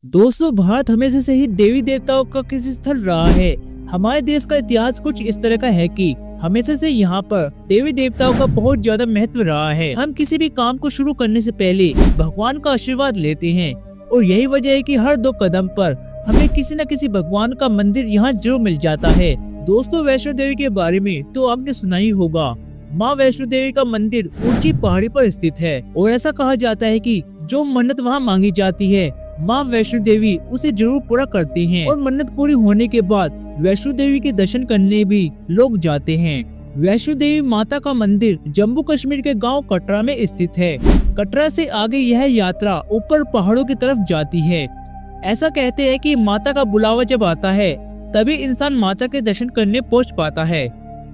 दोस्तों, भारत हमेशा से ही देवी देवताओं का किसी स्थल रहा है। हमारे देश का इतिहास कुछ इस तरह का है कि हमेशा से यहाँ पर देवी देवताओं का बहुत ज्यादा महत्व रहा है। हम किसी भी काम को शुरू करने से पहले भगवान का आशीर्वाद लेते हैं और यही वजह है कि हर 2 कदम पर हमें किसी न किसी भगवान का मंदिर यहाँ जरूर मिल जाता है। दोस्तों, वैष्णो देवी के बारे में तो आपने सुना ही होगा। माँ वैष्णो देवी का मंदिर ऊंची पहाड़ी पर स्थित है और ऐसा कहा जाता है कि जो मन्नत वहाँ मांगी जाती है, माँ वैष्णो देवी उसे जरूर पूरा करती हैं और मन्नत पूरी होने के बाद वैष्णो देवी के दर्शन करने भी लोग जाते हैं। वैष्णो देवी माता का मंदिर जम्मू कश्मीर के गांव कटरा में स्थित है। कटरा से आगे यह यात्रा ऊपर पहाड़ों की तरफ जाती है। ऐसा कहते हैं कि माता का बुलावा जब आता है तभी इंसान माता के दर्शन करने पहुंच पाता है।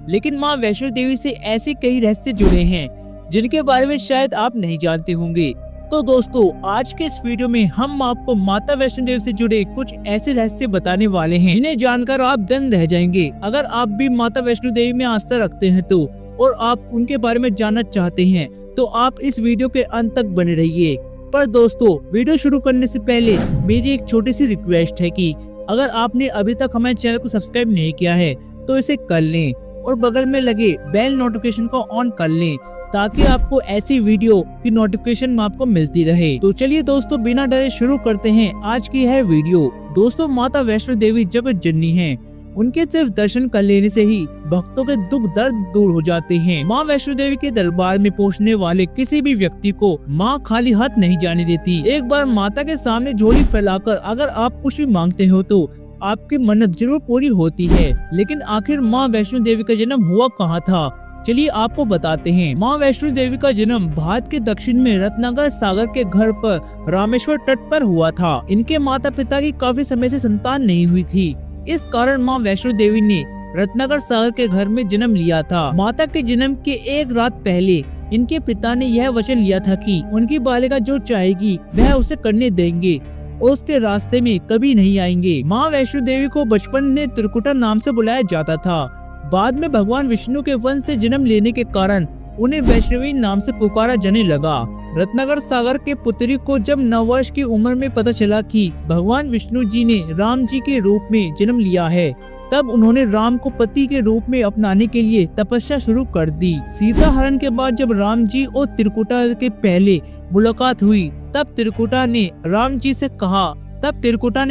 लेकिन माँ वैष्णो देवी से ऐसे कई रहस्य जुड़े हैं जिनके बारे में शायद आप नहीं जानते होंगे। तो दोस्तों, आज के इस वीडियो में हम आपको माता वैष्णो देवी से जुड़े कुछ ऐसे रहस्य बताने वाले हैं जिन्हें जानकर आप दंग रह जाएंगे। अगर आप भी माता वैष्णो देवी में आस्था रखते हैं तो और आप उनके बारे में जानना चाहते हैं तो आप इस वीडियो के अंत तक बने रहिए। पर दोस्तों, वीडियो शुरू करने से पहले मेरी एक छोटी सी रिक्वेस्ट है कि अगर आपने अभी तक हमारे चैनल को सब्सक्राइब नहीं किया है तो इसे कर लें और बगल में लगे बेल नोटिफिकेशन को ऑन कर लें ताकि आपको ऐसी वीडियो की नोटिफिकेशन आपको मिलती रहे। तो चलिए दोस्तों, बिना डरे शुरू करते हैं आज की यह वीडियो। दोस्तों, माता वैष्णो देवी जगत जननी हैं। उनके सिर्फ दर्शन कर लेने से ही भक्तों के दुख दर्द दूर हो जाते हैं। माँ वैष्णो देवी के दरबार में पहुंचने वाले किसी भी व्यक्ति को माँ खाली हाथ नहीं जाने देती। एक बार माता के सामने झोली फैलाकर अगर आप कुछ भी मांगते हो तो आपकी मन्नत जरूर पूरी होती है। लेकिन आखिर माँ वैष्णो देवी का जन्म हुआ कहाँ था, चलिए आपको बताते हैं। माँ वैष्णो देवी का जन्म भारत के दक्षिण में रत्नाकर सागर के घर पर रामेश्वर तट पर हुआ था। इनके माता पिता की काफी समय से संतान नहीं हुई थी। इस कारण माँ वैष्णो देवी ने रत्नाकर सागर के घर में जन्म लिया था। माता के जन्म के एक रात पहले इनके पिता ने यह वचन लिया था कि उनकी बालिका जो चाहेगी वह उसे करने देंगे और उसके रास्ते में कभी नहीं आएंगे। माँ वैष्णो देवी को बचपन में त्रिकुटा नाम से बुलाया जाता था। बाद में भगवान विष्णु के वंश से जन्म लेने के कारण उन्हें वैष्णवी नाम से पुकारा जाने लगा। रत्नाकर सागर के पुत्री को जब 9 वर्ष की उम्र में पता चला कि भगवान विष्णु जी ने राम जी के रूप में जन्म लिया है, तब उन्होंने राम को पति के रूप में अपनाने के लिए तपस्या शुरू कर दी। सीता हरण के बाद जब राम जी और त्रिकुटा के पहले मुलाकात हुई तब त्रिकुटा ने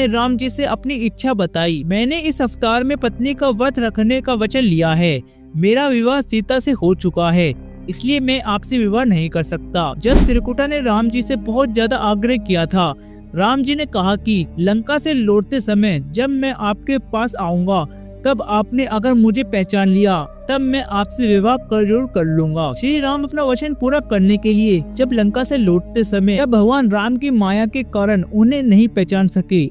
राम जी से अपनी इच्छा बताई। मैंने इस अवतार में पत्नी का व्रत रखने का वचन लिया है। मेरा विवाह सीता से हो चुका है, इसलिए मैं आपसे विवाह नहीं कर सकता। जब त्रिकुटा ने राम जी से बहुत ज्यादा आग्रह किया था, राम जी ने कहा कि लंका से लौटते समय जब मैं आपके पास आऊंगा तब आपने अगर मुझे पहचान लिया तब मैं आपसे विवाह जरूर कर लूंगा। श्री राम अपना वचन पूरा करने के लिए जब लंका से लौटते समय जब भगवान राम की माया के कारण उन्हें नहीं पहचान सके,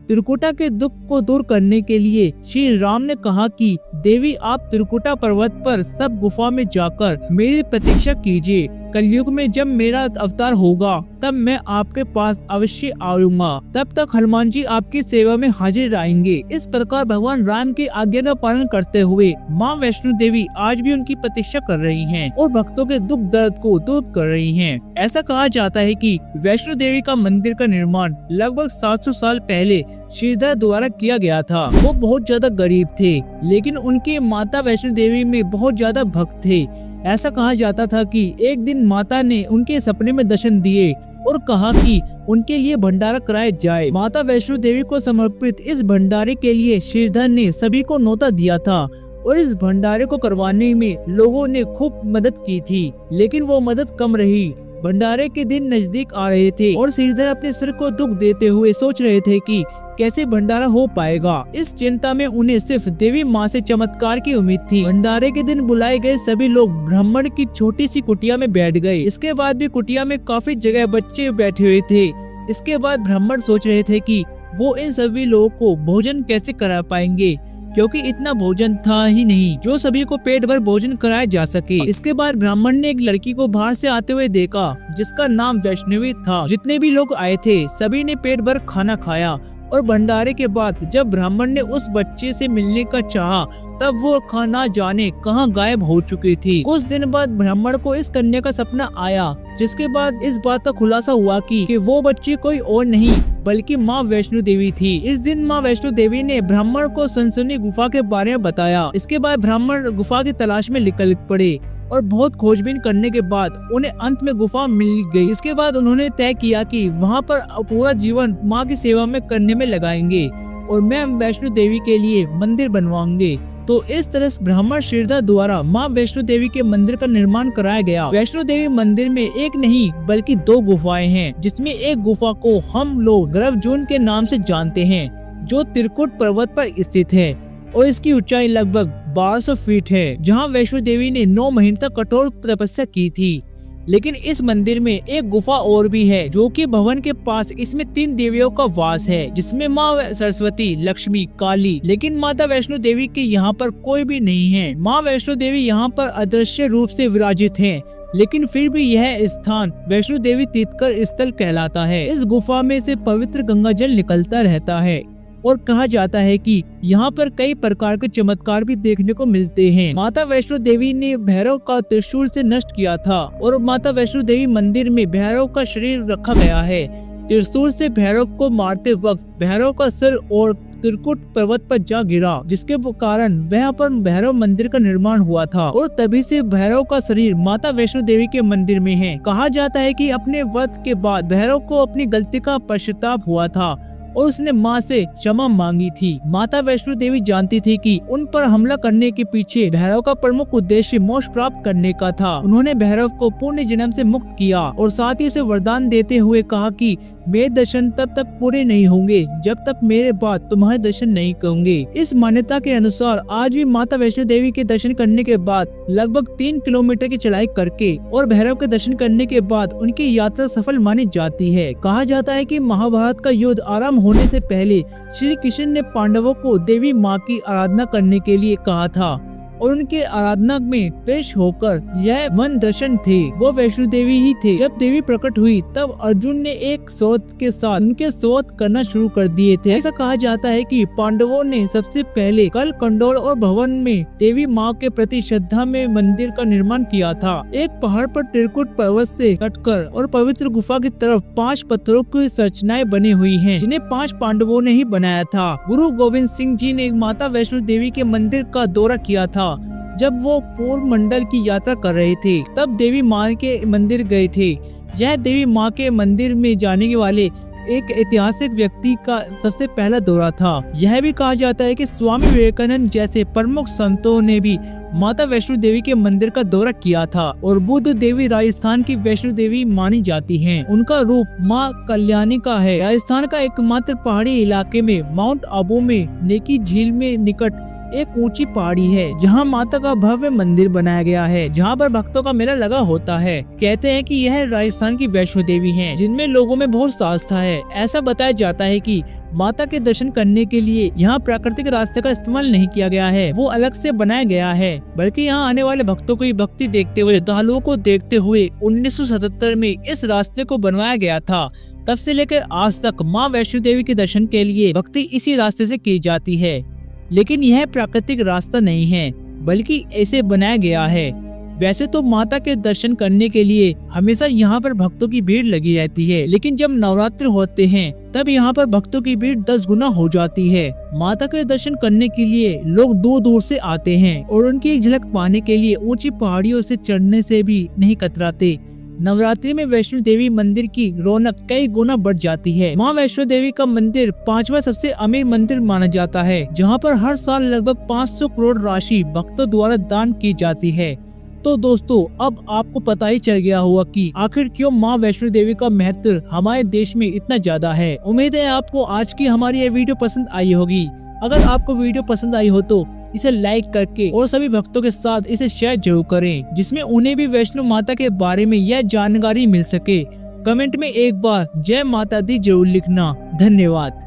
त्रिकुटा के दुख को दूर करने के लिए श्री राम ने कहा कि देवी, आप त्रिकुटा पर्वत पर सब गुफा में जाकर मेरी प्रतीक्षा कीजिए। कलयुग में जब मेरा अवतार होगा तब मैं आपके पास अवश्य आऊंगा। तब तक हनुमान जी आपकी सेवा में हाजिर रहेंगे। इस प्रकार भगवान राम की आज्ञा का पालन करते हुए माँ वैष्णो देवी आज भी उनकी प्रतीक्षा कर रही हैं और भक्तों के दुख दर्द को दूर कर रही हैं। ऐसा कहा जाता है कि वैष्णो देवी का मंदिर का निर्माण लगभग 700 साल पहले श्रीधर द्वारा किया गया था। वो बहुत ज्यादा गरीब थे, लेकिन उनके माता वैष्णो देवी में बहुत ज्यादा भक्त थे। ऐसा कहा जाता था कि एक दिन माता ने उनके सपने में दर्शन दिए और कहा कि उनके लिए भंडारा कराया जाए। माता वैष्णो देवी को समर्पित इस भंडारे के लिए श्रीधर ने सभी को न्योता दिया था और इस भंडारे को करवाने में लोगों ने खूब मदद की थी, लेकिन वो मदद कम रही। भंडारे के दिन नजदीक आ रहे थे और श्रीधर अपने सिर को दुख देते हुए सोच रहे थे कि कैसे भंडारा हो पाएगा। इस चिंता में उन्हें सिर्फ देवी माँ से चमत्कार की उम्मीद थी। भंडारे के दिन बुलाए गए सभी लोग ब्राह्मण की छोटी सी कुटिया में बैठ गए। इसके बाद भी कुटिया में काफी जगह बच्चे बैठे हुए थे। इसके बाद ब्राह्मण सोच रहे थे कि वो इन सभी लोगों को भोजन कैसे करा पाएंगे, क्योंकि इतना भोजन था ही नहीं जो सभी को पेट भर भोजन कराया जा सके। इसके बाद ब्राह्मण ने एक लड़की को बाहर से आते हुए देखा जिसका नाम वैष्णवी था। जितने भी लोग आए थे सभी ने पेट भर खाना खाया और भंडारे के बाद जब ब्राह्मण ने उस बच्चे से मिलने का चाहा, तब वो ना जाने कहां गायब हो चुकी थी। कुछ दिन बाद ब्राह्मण को इस कन्या का सपना आया, जिसके बाद इस बात का खुलासा हुआ कि वो बच्ची कोई और नहीं बल्कि माँ वैष्णो देवी थी। इस दिन माँ वैष्णो देवी ने ब्राह्मण को सनसनी गुफा के बारे में बताया। इसके बाद ब्राह्मण गुफा की तलाश में निकल पड़े और बहुत खोजबीन करने के बाद उन्हें अंत में गुफा मिल गई। इसके बाद उन्होंने तय किया कि वहां पर पूरा जीवन माँ की सेवा में करने में लगाएंगे और मैं वैष्णो देवी के लिए मंदिर बनवाएंगे। तो इस तरह से ब्राह्मण श्रीधर द्वारा माँ वैष्णो देवी के मंदिर का निर्माण कराया गया। वैष्णो देवी मंदिर में एक नहीं बल्कि 2 गुफाएं हैं, जिसमें एक गुफा को हम लोग गर्भजून के नाम से जानते हैं, जो त्रिकुट पर्वत पर स्थित है और इसकी ऊंचाई लगभग 1200 फीट है, जहां वैष्णो देवी ने 9 महीने तक कठोर तपस्या की थी। लेकिन इस मंदिर में एक गुफा और भी है, जो कि भवन के पास। इसमें 3 देवियों का वास है, जिसमें माँ सरस्वती, लक्ष्मी, काली। लेकिन माता वैष्णो देवी के यहाँ पर कोई भी नहीं है। माँ वैष्णो देवी यहाँ पर अदृश्य रूप से विराजित हैं, लेकिन फिर भी यह स्थान वैष्णो देवी तीर्थंकर स्थल कहलाता है। इस गुफा में से पवित्र गंगा जल निकलता रहता है और कहा जाता है कि यहाँ पर कई प्रकार के चमत्कार भी देखने को मिलते हैं। माता वैष्णो देवी ने भैरव का त्रिशूल से नष्ट किया था और माता वैष्णो देवी मंदिर में भैरव का शरीर रखा गया है। त्रिशूल से भैरव को मारते वक्त भैरव का सिर और त्रिकुट पर्वत पर जा गिरा, जिसके कारण वहाँ पर भैरव मंदिर का निर्माण हुआ था और तभी से भैरव का शरीर माता वैष्णो देवी के मंदिर में है। कहा जाता है कि अपने व्रत के बाद भैरव को अपनी गलती का पश्चाताप हुआ था और उसने माँ से क्षमा मांगी थी। माता वैष्णो देवी जानती थी कि उन पर हमला करने के पीछे भैरव का प्रमुख उद्देश्य मोक्ष प्राप्त करने का था। उन्होंने भैरव को पुण्य जन्म से मुक्त किया और साथ ही उसे वरदान देते हुए कहा कि मेरे दर्शन तब तक पूरे नहीं होंगे जब तक मेरे बाद तुम्हारे दर्शन नहीं करूंगे। इस मान्यता के अनुसार आज भी माता वैष्णो देवी के दर्शन करने के बाद लगभग 3 किलोमीटर की चढ़ाई करके और भैरव के दर्शन करने के बाद उनकी यात्रा सफल मानी जाती है। कहा जाता है कि महाभारत का युद्ध आरंभ होने से पहले श्री कृष्ण ने पांडवों को देवी माँ की आराधना करने के लिए कहा था और उनके आराधना में पेश होकर यह मन दर्शन थे वो वैष्णो देवी ही थे। जब देवी प्रकट हुई तब अर्जुन ने एक शौत के साथ उनके शौत करना शुरू कर दिए थे। ऐसा कहा जाता है कि पांडवों ने सबसे पहले कल कंडोल और भवन में देवी माँ के प्रति श्रद्धा में मंदिर का निर्माण किया था। एक पहाड़ पर त्रिकुट पर्वत से कटकर और पवित्र गुफा की तरफ 5 पत्थरों की संरचनाएं बनी हुई हैं, जिन्हें 5 पांडवों ने ही बनाया था। गुरु गोविंद सिंह जी ने माता वैष्णो देवी के मंदिर का दौरा किया था जब वो पूर्व मंडल की यात्रा कर रहे थे, तब देवी माँ के मंदिर गए थे। यह देवी माँ के मंदिर में जाने वाले एक ऐतिहासिक व्यक्ति का सबसे पहला दौरा था। यह भी कहा जाता है कि स्वामी विवेकानंद जैसे प्रमुख संतों ने भी माता वैष्णो देवी के मंदिर का दौरा किया था और बुद्ध देवी राजस्थान की वैष्णो देवी मानी जाती हैं। उनका रूप माँ कल्याणी का है। राजस्थान का एकमात्र पहाड़ी इलाके में माउंट आबू में नेकी झील में निकट एक ऊंची पहाड़ी है, जहां माता का भव्य मंदिर बनाया गया है, जहां पर भक्तों का मेला लगा होता है। कहते हैं कि यह राजस्थान की वैष्णो देवी हैं, जिनमें लोगों में बहुत आस्था है। ऐसा बताया जाता है कि माता के दर्शन करने के लिए यहाँ प्राकृतिक रास्ते का इस्तेमाल नहीं किया गया है, वो अलग से बनाया गया है, बल्कि यहाँ आने वाले भक्तों की भक्ति देखते हुए, श्रद्धालुओं को देखते हुए 1977 में इस रास्ते को बनवाया गया था। तब से लेकर आज तक माँ वैष्णो देवी के दर्शन के लिए भक्ति इसी रास्ते से की जाती है। लेकिन यह प्राकृतिक रास्ता नहीं है, बल्कि ऐसे बनाया गया है। वैसे तो माता के दर्शन करने के लिए हमेशा यहाँ पर भक्तों की भीड़ लगी रहती है, लेकिन जब नवरात्र होते हैं तब यहाँ पर भक्तों की भीड़ 10 गुना हो जाती है। माता के दर्शन करने के लिए लोग दूर दूर से आते हैं और उनकी एक झलक पाने के लिए ऊंची पहाड़ियों से चढ़ने से भी नहीं कतराते। नवरात्रि में वैष्णो देवी मंदिर की रौनक कई गुना बढ़ जाती है। माँ वैष्णो देवी का मंदिर 5वां सबसे अमीर मंदिर माना जाता है, जहाँ पर हर साल लगभग 500 करोड़ राशि भक्तों द्वारा दान की जाती है। तो दोस्तों, अब आपको पता ही चल गया होगा कि आखिर क्यों माँ वैष्णो देवी का महत्व हमारे देश में इतना ज्यादा है। उम्मीद है आपको आज की हमारी ये वीडियो पसंद आई होगी। अगर आपको वीडियो पसंद आई हो तो इसे लाइक करके और सभी भक्तों के साथ इसे शेयर जरूर करें, जिसमें उन्हें भी वैष्णो माता के बारे में यह जानकारी मिल सके। कमेंट में एक बार जय माता दी जरूर लिखना। धन्यवाद।